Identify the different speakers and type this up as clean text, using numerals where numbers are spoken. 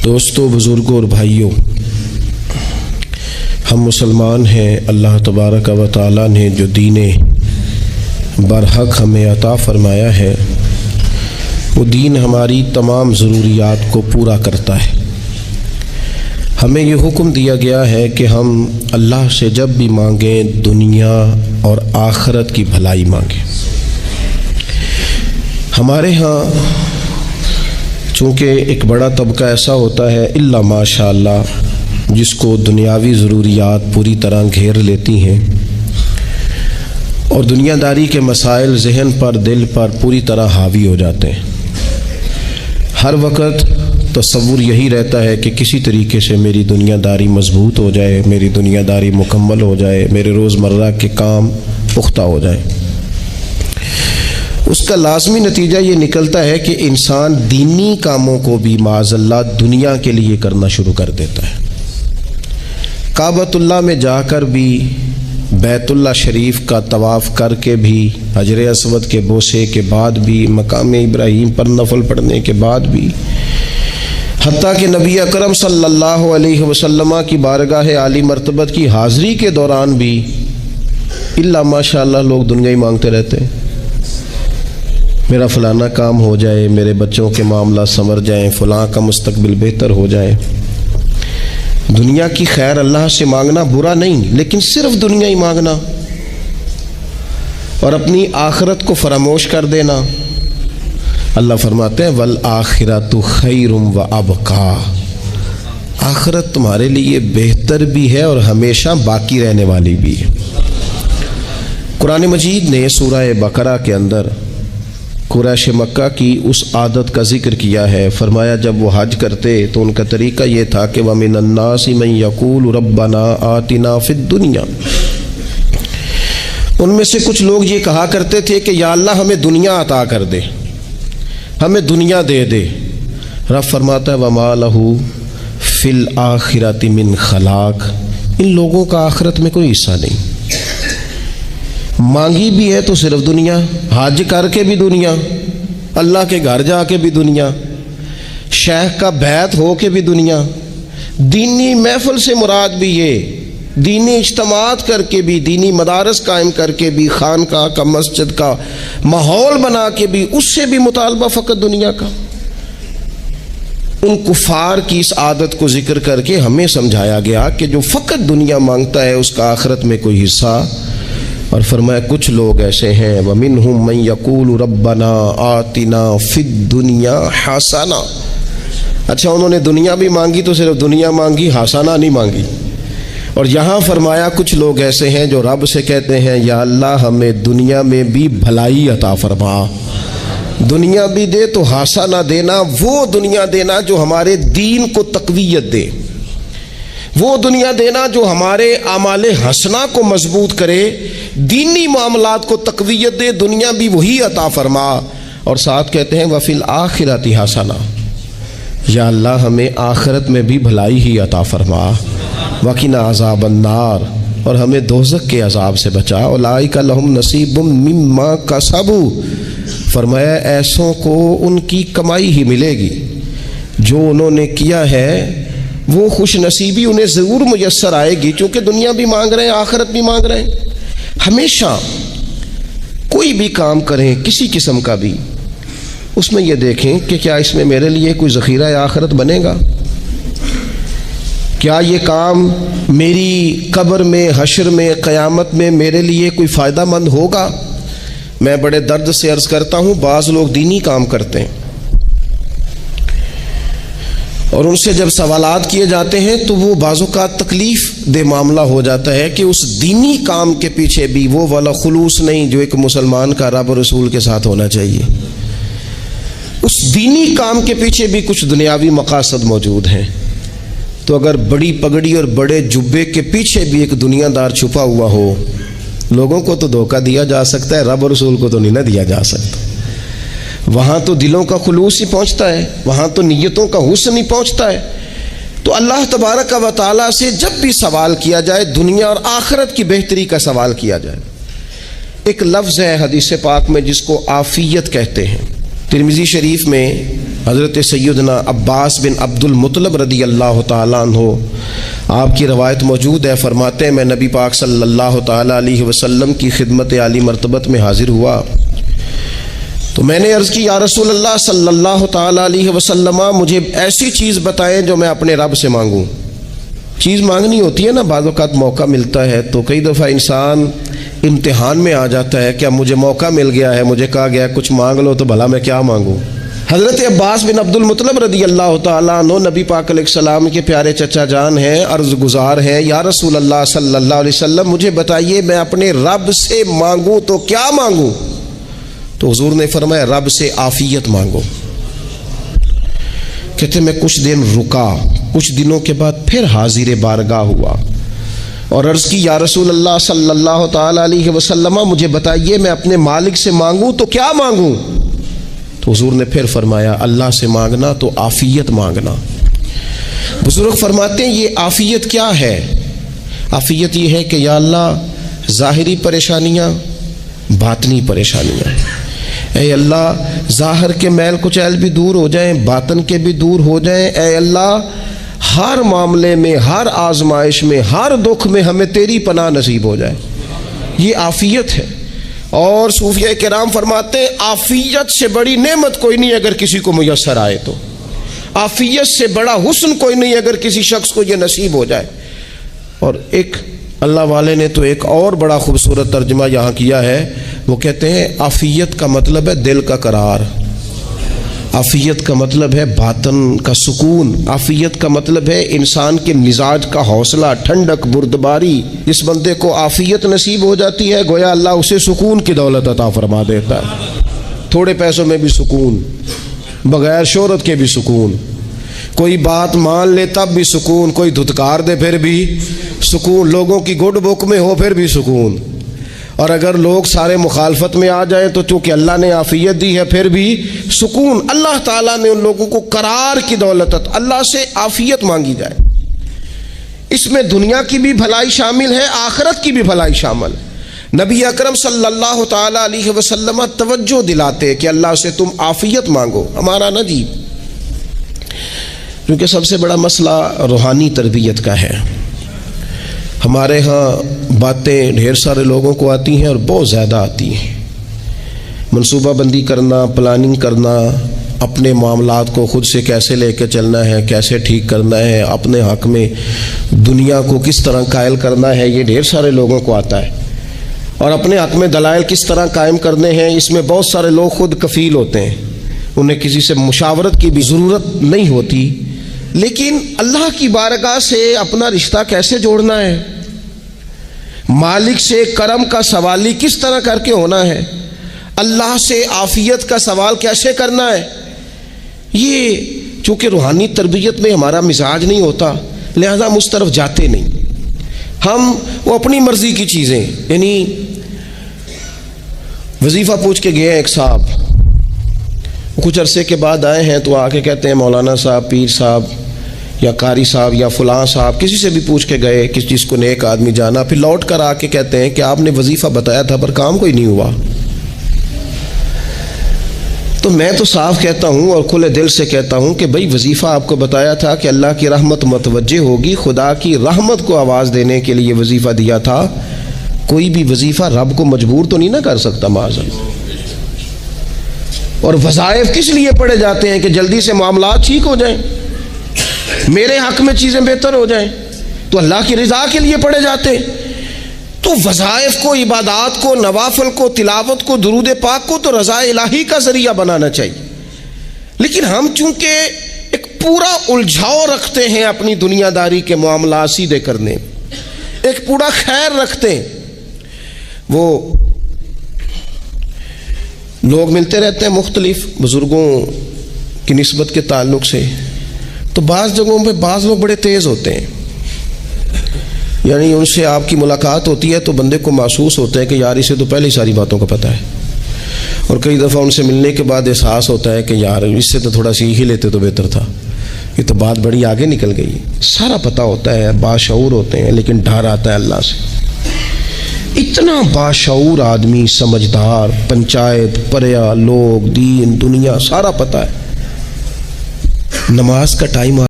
Speaker 1: دوستوں، بزرگوں اور بھائیوں، ہم مسلمان ہیں۔ اللہ تبارک و تعالیٰ نے جو دین برحق ہمیں عطا فرمایا ہے، وہ دین ہماری تمام ضروریات کو پورا کرتا ہے۔ ہمیں یہ حکم دیا گیا ہے کہ ہم اللہ سے جب بھی مانگیں دنیا اور آخرت کی بھلائی مانگیں۔ ہمارے ہاں چونکہ ایک بڑا طبقہ ایسا ہوتا ہے الا ماشاء اللہ جس کو دنیاوی ضروریات پوری طرح گھیر لیتی ہیں اور دنیا داری کے مسائل ذہن پر، دل پر پوری طرح حاوی ہو جاتے ہیں۔ ہر وقت تصور یہی رہتا ہے کہ کسی طریقے سے میری دنیا داری مضبوط ہو جائے، میری دنیا داری مکمل ہو جائے، میرے روزمرہ کے کام پختہ ہو جائیں۔ اس کا لازمی نتیجہ یہ نکلتا ہے کہ انسان دینی کاموں کو بھی معاذ اللہ دنیا کے لیے کرنا شروع کر دیتا ہے۔ کعبۃ اللہ میں جا کر بھی، بیت اللہ شریف کا طواف کر کے بھی، حجر اسود کے بوسے کے بعد بھی، مقام ابراہیم پر نفل پڑھنے کے بعد بھی، حتیٰ کہ نبی اکرم صلی اللہ علیہ وسلم کی بارگاہ عالی مرتبت کی حاضری کے دوران بھی الا ماشاء اللہ لوگ دنیا ہی مانگتے رہتے ہیں۔ میرا فلانا کام ہو جائے، میرے بچوں کے معاملات سنور جائیں، فلاں کا مستقبل بہتر ہو جائے۔ دنیا کی خیر اللہ سے مانگنا برا نہیں، لیکن صرف دنیا ہی مانگنا اور اپنی آخرت کو فراموش کر دینا۔ اللہ فرماتے ہیں وَالْآخِرَةُ خَيْرٌ وَأَبْقَىٰ، آخرت تمہارے لیے بہتر بھی ہے اور ہمیشہ باقی رہنے والی بھی ہے۔ قرآن مجید نے سورہ بقرہ کے اندر قریش مکہ کی اس عادت کا ذکر کیا ہے۔ فرمایا جب وہ حج کرتے تو ان کا طریقہ یہ تھا کہ وَمِنَ النَّاسِ مَن يَقُولُ رَبَّنَا آتِنَا فِي الدُّنْيَا، ان میں سے کچھ لوگ یہ کہا کرتے تھے کہ یا اللہ ہمیں دنیا عطا کر دے، ہمیں دنیا دے دے۔ رب فرماتا ہے وَمَا لَهُ فِي الْآخِرَةِ مِنْ خَلَاقٍ، ان لوگوں کا آخرت میں کوئی حصہ نہیں۔ مانگی بھی ہے تو صرف دنیا، حج کر کے بھی دنیا، اللہ کے گھر جا کے بھی دنیا، شیخ کا بیعت ہو کے بھی دنیا، دینی محفل سے مراد بھی یہ، دینی اجتماعات کر کے بھی، دینی مدارس قائم کر کے بھی، خانقاہ کا، مسجد کا ماحول بنا کے بھی، اس سے بھی مطالبہ فقط دنیا کا۔ ان کفار کی اس عادت کو ذکر کر کے ہمیں سمجھایا گیا کہ جو فقط دنیا مانگتا ہے اس کا آخرت میں کوئی حصہ، اور فرمایا کچھ لوگ ایسے ہیں وَمِنْهُمْ مَنْ يَقُولُ رَبَّنَا آتِنَا فِي الدُّنْيَا حَسَنَةً، اچھا انہوں نے دنیا بھی مانگی تو صرف دنیا مانگی، حسنہ نہیں مانگی۔ اور یہاں فرمایا کچھ لوگ ایسے ہیں جو رب سے کہتے ہیں یا اللہ ہمیں دنیا میں بھی بھلائی عطا فرما، دنیا بھی دے تو حسنہ دینا، وہ دنیا دینا جو ہمارے دین کو تقویت دے، وہ دنیا دینا جو ہمارے اعمال حسنہ کو مضبوط کرے، دینی معاملات کو تقویت دے، دنیا بھی وہی عطا فرما۔ اور ساتھ کہتے ہیں وَفِي الْآخِرَةِ حَسَنَةً، یا اللہ ہمیں آخرت میں بھی بھلائی ہی عطا فرما، وَقِنَا عَذَابَ النَّارِ، اور ہمیں دوزخ کے عذاب سے بچا، اولئک لہم نصیب مما کسبوا، فرمایا ایسوں کو ان کی کمائی ہی ملے گی، جو انہوں نے کیا ہے وہ خوش نصیبی انہیں ضرور میسر آئے گی، چونکہ دنیا بھی مانگ رہے ہیں، آخرت بھی مانگ رہے ہیں۔ ہمیشہ کوئی بھی کام کریں کسی قسم کا بھی، اس میں یہ دیکھیں کہ کیا اس میں میرے لیے کوئی ذخیرہ آخرت بنے گا، کیا یہ کام میری قبر میں، حشر میں، قیامت میں میرے لیے کوئی فائدہ مند ہوگا۔ میں بڑے درد سے عرض کرتا ہوں بعض لوگ دینی کام کرتے ہیں اور ان سے جب سوالات کیے جاتے ہیں تو وہ بعض اوقات تکلیف دہ معاملہ ہو جاتا ہے کہ اس دینی کام کے پیچھے بھی وہ والا خلوص نہیں جو ایک مسلمان کا رب اور رسول کے ساتھ ہونا چاہیے، اس دینی کام کے پیچھے بھی کچھ دنیاوی مقاصد موجود ہیں۔ تو اگر بڑی پگڑی اور بڑے جبے کے پیچھے بھی ایک دنیا دار چھپا ہوا ہو، لوگوں کو تو دھوکہ دیا جا سکتا ہے، رب اور رسول کو تو نہیں نہ دیا جا سکتا۔ وہاں تو دلوں کا خلوص ہی پہنچتا ہے، وہاں تو نیتوں کا حسن ہی پہنچتا ہے۔ تو اللہ تبارک و تعالیٰ سے جب بھی سوال کیا جائے دنیا اور آخرت کی بہتری کا سوال کیا جائے۔ ایک لفظ ہے حدیث پاک میں جس کو عافیت کہتے ہیں، ترمذی شریف میں حضرت سیدنا عباس بن عبد المطلب رضی اللہ تعالیٰ عنہ، آپ کی روایت موجود ہے، فرماتے ہیں میں نبی پاک صلی اللہ تعالیٰ علیہ وسلم کی خدمت عالی مرتبت میں حاضر ہوا تو میں نے عرض کی یا رسول اللہ صلی اللہ تعالیٰ علیہ وسلم، مجھے ایسی چیز بتائیں جو میں اپنے رب سے مانگوں۔ چیز مانگنی ہوتی ہے نا، بعض اوقات موقع ملتا ہے تو کئی دفعہ انسان امتحان میں آ جاتا ہے کہ اب مجھے موقع مل گیا ہے، مجھے کہا گیا کچھ مانگ لو تو بھلا میں کیا مانگوں۔ حضرت عباس بن عبد المطلب رضی اللہ تعالیٰ عنہ نبی پاک علیہ السلام کے پیارے چچا جان ہیں، عرض گزار ہیں یا رسول اللہ صلی اللہ علیہ وسلم، مجھے بتائیے میں اپنے رب سے مانگوں تو کیا مانگوں؟ تو حضور نے فرمایا رب سے عافیت مانگو۔ کہتے میں کچھ دن رکا، کچھ دنوں کے بعد پھر حاضر بارگاہ ہوا اور عرض کی یا رسول اللہ صلی اللہ تعالیٰ علیہ وسلم، مجھے بتائیے میں اپنے مالک سے مانگوں تو کیا مانگوں؟ تو حضور نے پھر فرمایا اللہ سے مانگنا تو عافیت مانگنا۔ بزرگ فرماتے ہیں یہ عافیت کیا ہے؟ عافیت یہ ہے کہ یا اللہ ظاہری پریشانیاں، باطنی پریشانیاں، اے اللہ ظاہر کے میل کچیل بھی دور ہو جائیں، باطن کے بھی دور ہو جائیں، اے اللہ ہر معاملے میں، ہر آزمائش میں، ہر دکھ میں ہمیں تیری پناہ نصیب ہو جائے۔ یہ عافیت ہے۔ اور صوفیہ کرام فرماتے ہیں عافیت سے بڑی نعمت کوئی نہیں اگر کسی کو میسر آئے تو، عافیت سے بڑا حسن کوئی نہیں اگر کسی شخص کو یہ نصیب ہو جائے۔ اور ایک اللہ والے نے تو ایک اور بڑا خوبصورت ترجمہ یہاں کیا ہے، وہ کہتے ہیں عافیت کا مطلب ہے دل کا قرار، عافیت کا مطلب ہے باطن کا سکون، عافیت کا مطلب ہے انسان کے مزاج کا حوصلہ، ٹھنڈک، بردباری۔ جس بندے کو عافیت نصیب ہو جاتی ہے گویا اللہ اسے سکون کی دولت عطا فرما دیتا ہے، تھوڑے پیسوں میں بھی سکون، بغیر شہرت کے بھی سکون، کوئی بات مان لے تب بھی سکون، کوئی دھتکار دے پھر بھی سکون، لوگوں کی گڈ بک میں ہو پھر بھی سکون، اور اگر لوگ سارے مخالفت میں آ جائیں تو چونکہ اللہ نے عافیت دی ہے پھر بھی سکون۔ اللہ تعالیٰ نے ان لوگوں کو قرار کی دولت، اللہ سے عافیت مانگی جائے، اس میں دنیا کی بھی بھلائی شامل ہے، آخرت کی بھی بھلائی شامل ہے۔ نبی اکرم صلی اللہ تعالیٰ علیہ وسلم توجہ دلاتے کہ اللہ سے تم عافیت مانگو، ہمارا نہ جی، کیونکہ سب سے بڑا مسئلہ روحانی تربیت کا ہے۔ ہمارے ہاں باتیں ڈھیر سارے لوگوں کو آتی ہیں اور بہت زیادہ آتی ہیں، منصوبہ بندی کرنا، پلاننگ کرنا، اپنے معاملات کو خود سے کیسے لے کے چلنا ہے، کیسے ٹھیک کرنا ہے، اپنے حق میں دنیا کو کس طرح قائل کرنا ہے، یہ ڈھیر سارے لوگوں کو آتا ہے، اور اپنے حق میں دلائل کس طرح قائم کرنے ہیں، اس میں بہت سارے لوگ خود کفیل ہوتے ہیں، انہیں کسی سے مشاورت کی بھی ضرورت نہیں ہوتی۔ لیکن اللہ کی بارگاہ سے اپنا رشتہ کیسے جوڑنا ہے، مالک سے کرم کا سوالی کس طرح کر کے ہونا ہے، اللہ سے عافیت کا سوال کیسے کرنا ہے، یہ چونکہ روحانی تربیت میں ہمارا مزاج نہیں ہوتا لہذا ہم اس طرف جاتے نہیں، ہم وہ اپنی مرضی کی چیزیں، یعنی وظیفہ پوچھ کے گئے ایک صاحب، کچھ عرصے کے بعد آئے ہیں تو آ کے کہتے ہیں مولانا صاحب، پیر صاحب یا قاری صاحب یا فلاں صاحب، کسی سے بھی پوچھ کے گئے، کس چیز کو نیک آدمی جانا، پھر لوٹ کر آ کے کہتے ہیں کہ آپ نے وظیفہ بتایا تھا پر کام کوئی نہیں ہوا۔ تو میں تو صاف کہتا ہوں اور کھلے دل سے کہتا ہوں کہ بھئی وظیفہ آپ کو بتایا تھا کہ اللہ کی رحمت متوجہ ہوگی، خدا کی رحمت کو آواز دینے کے لیے وظیفہ دیا تھا، کوئی بھی وظیفہ رب کو مجبور تو نہیں نہ کر سکتا معاذ اللہ۔ اور وظائف کس لیے پڑھے جاتے ہیں کہ جلدی سے معاملات ٹھیک ہو جائیں، میرے حق میں چیزیں بہتر ہو جائیں، تو اللہ کی رضا کے لیے پڑھے جاتے ہیں۔ تو وظائف کو، عبادات کو، نوافل کو، تلاوت کو، درود پاک کو تو رضا الہی کا ذریعہ بنانا چاہیے، لیکن ہم چونکہ ایک پورا الجھاؤ رکھتے ہیں اپنی دنیا داری کے معاملات سیدھے کرنے، ایک پورا خیر رکھتے ہیں، وہ لوگ ملتے رہتے ہیں مختلف بزرگوں کی نسبت کے تعلق سے، تو بعض جگہوں پہ بعض لوگ بڑے تیز ہوتے ہیں، یعنی ان سے آپ کی ملاقات ہوتی ہے تو بندے کو محسوس ہوتا ہے کہ یار اسے تو پہلے ہی ساری باتوں کا پتہ ہے، اور کئی دفعہ ان سے ملنے کے بعد احساس ہوتا ہے کہ یار اس سے تو تھوڑا سیکھ ہی لیتے تو بہتر تھا، یہ تو بات بڑی آگے نکل گئی۔ سارا پتہ ہوتا ہے، باشعور ہوتے ہیں، لیکن ڈر آتا ہے اللہ سے۔ اتنا باشعور آدمی، سمجھدار، پنچایت، پریا، لوگ، دین، دنیا سارا پتہ ہے، نماز کا ٹائم